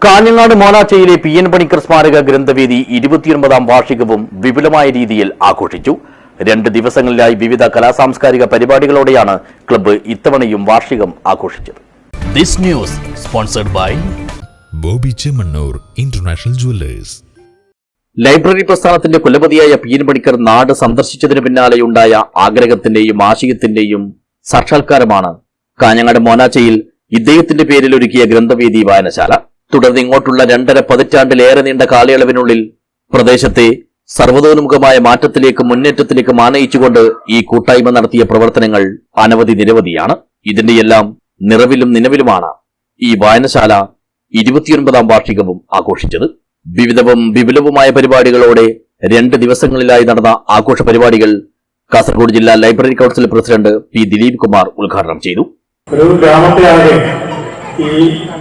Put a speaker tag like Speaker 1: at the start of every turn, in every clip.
Speaker 1: Kanhangad മോനാച്ചയിലെ P N Panicker സ്മാരക ഗ്രന്ഥവേദി 29ാം വാർഷികവും വിപുലമായ രീതിയിൽ ആഘോഷിച്ചു. 2 ദിവസങ്ങളിലായി വിവിധ കലാസാംസ്കാരിക പരിപാടികളോടെയാണ് ക്ലബ്ബ് ഇത്തവണയും വാർഷികം ആഘോഷിച്ചത്.
Speaker 2: This news sponsored by Bobby Chemmanur international jewellers.
Speaker 1: Library പ്രസ്ഥാനത്തിന്റെ കുലപതിയായ പി എൻ പണിക്കർ നാട് സന്ദർശിച്ചതിന് പിന്നാലെയുണ്ടായ ആഗ്രഹത്തിന്റെയും ആശയത്തിന്റെയും സാക്ഷാത്കാരമാണ് കാഞ്ഞങ്ങാട് മോനാച്ചയിൽ ഇദ്ദേഹത്തിന്റെ പേരിൽ ഒരുക്കിയ ഗ്രന്ഥവേദി വായനശാല. തുടർന്ന് ഇങ്ങോട്ടുള്ള 2.5 പതിറ്റാണ്ടിലേറെ നീണ്ട കാലയളവിനുള്ളിൽ പ്രദേശത്തെ സർവ്വതോന്മുഖമായ മാറ്റത്തിലേക്കും മുന്നേറ്റത്തിലേക്കും ആനയിച്ചുകൊണ്ട് ഈ കൂട്ടായ്മ നടത്തിയ പ്രവർത്തനങ്ങൾ നിരവധിയാണ്. ഇതിന്റെയെല്ലാം നിറവിലും നിലവിലുമാണ് ഈ വായനശാല 29ാം വാർഷികവും ആഘോഷിച്ചത്. വിവിധവും വിപുലവുമായ പരിപാടികളോടെ 2 ദിവസങ്ങളിലായി നടന്ന ആഘോഷ പരിപാടികൾ കാസർഗോഡ് ജില്ലാ library council president P Dileep Kumar ഉദ്ഘാടനം ചെയ്തു.
Speaker 3: ഒരു ഗ്രാമത്തെയാകെ ഈ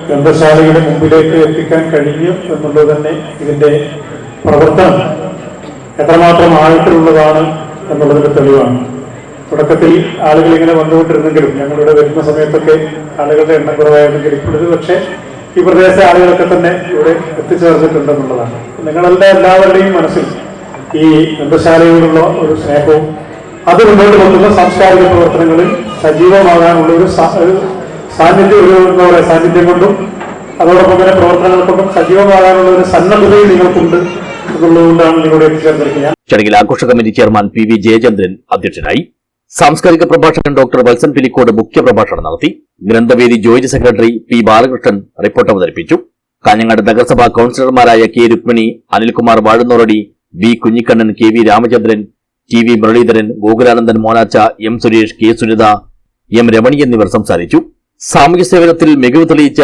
Speaker 3: ഗ്രന്ഥശാലയുടെ മുമ്പിലേക്ക് എത്തിക്കാൻ കഴിഞ്ഞു എന്നുള്ളത് തന്നെ ഇതിന്റെ പ്രവർത്തനം എത്രമാത്രം ആഴത്തിലുള്ളതാണ് എന്നുള്ളതിന്റെ തെളിവാണ്. തുടക്കത്തിൽ ആളുകൾ ഇങ്ങനെ വന്നുകൊണ്ടിരുന്നെങ്കിലും ഞങ്ങളിവിടെ വരുന്ന സമയത്തൊക്കെ ആളുകളുടെ എണ്ണം കുറവായിരുന്നെങ്കിൽ ഇപ്പോഴത് പക്ഷേ ഈ പ്രദേശത്തെ ആളുകളൊക്കെ തന്നെ ഇവിടെ എത്തിച്ചേർന്നിട്ടുണ്ടെന്നുള്ളതാണ്. നിങ്ങളുടെ എല്ലാവരുടെയും മനസ്സിൽ ഈ ഗ്രന്ഥശാലയോടുള്ള ഒരു സ്നേഹവും അത് മുന്നോട്ട് കൊണ്ടുള്ള സാംസ്കാരിക പ്രവർത്തനങ്ങളിൽ സജീവമാകാനുള്ള ഒരു സാന്നിധ്യം കൊണ്ടും അതോടൊപ്പം തന്നെ പ്രവർത്തനങ്ങൾ കൊണ്ടും സജീവമാകാനുള്ള ഒരു സന്നദ്ധതയും നിങ്ങൾക്കുണ്ട് എന്നുള്ളതുകൊണ്ടാണ് നിങ്ങളുടെ എത്തിച്ചേർന്നിരിക്കുന്നത്.
Speaker 1: ചടങ്ങിൽ ആഘോഷ committee chairman P V Jayachandran അധ്യക്ഷനായി. സാംസ്കാരിക പ്രഭാഷകൻ ഡോക്ടർ വത്സൻ പിലിക്കോട് മുഖ്യപ്രഭാഷണം നടത്തി. Granthavedi joint secretary P Balakrishnan report അവതരിപ്പിച്ചു. കാഞ്ഞങ്ങാട് നഗരസഭാ കൌൺസിലർമാരായ K Rukmini, Anilkumar Vazhunnoradi, V Kunhikannan, K V Ramachandran, T V Muraleedharan, Gokulanandan Monacha, M Suresh, K Sunitha, M Ramani എന്നിവർ സംസാരിച്ചു. സാമൂഹ്യ സേവനത്തിൽ മികവ് തെളിയിച്ച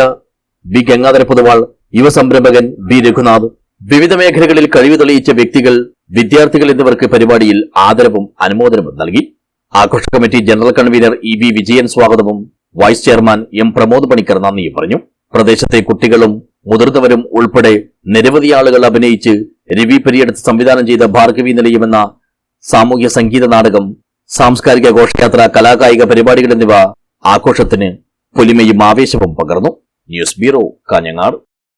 Speaker 1: വി ഗംഗാധര പൊതുവാൾ, യുവസംരംഭകൻ ബി രഘുനാഥ്, വിവിധ മേഖലകളിൽ കഴിവ് തെളിയിച്ച വ്യക്തികൾ, വിദ്യാർത്ഥികൾ എന്നിവർക്ക് പരിപാടിയിൽ ആദരവും അനുമോദനവും നൽകി. ആഘോഷ committee general convener E B Vijayan സ്വാഗതവും vice chairman M Pramod Panicker നന്ദിയും പറഞ്ഞു. പ്രദേശത്തെ കുട്ടികളും മുതിർന്നവരും ഉൾപ്പെടെ നിരവധി ആളുകൾ അഭിനയിച്ച് രവി പരിയെടുത്ത് സംവിധാനം ചെയ്ത ഭാർഗവി നിലയം എന്ന സാമൂഹ്യ സംഗീത നാടകം, സാംസ്കാരിക ഘോഷയാത്ര, കലാകായിക പരിപാടികൾ എന്നിവ ആഘോഷത്തിന് പൊലിമയും ആവേശവും പകർന്നു. News bureau, Kanhangad.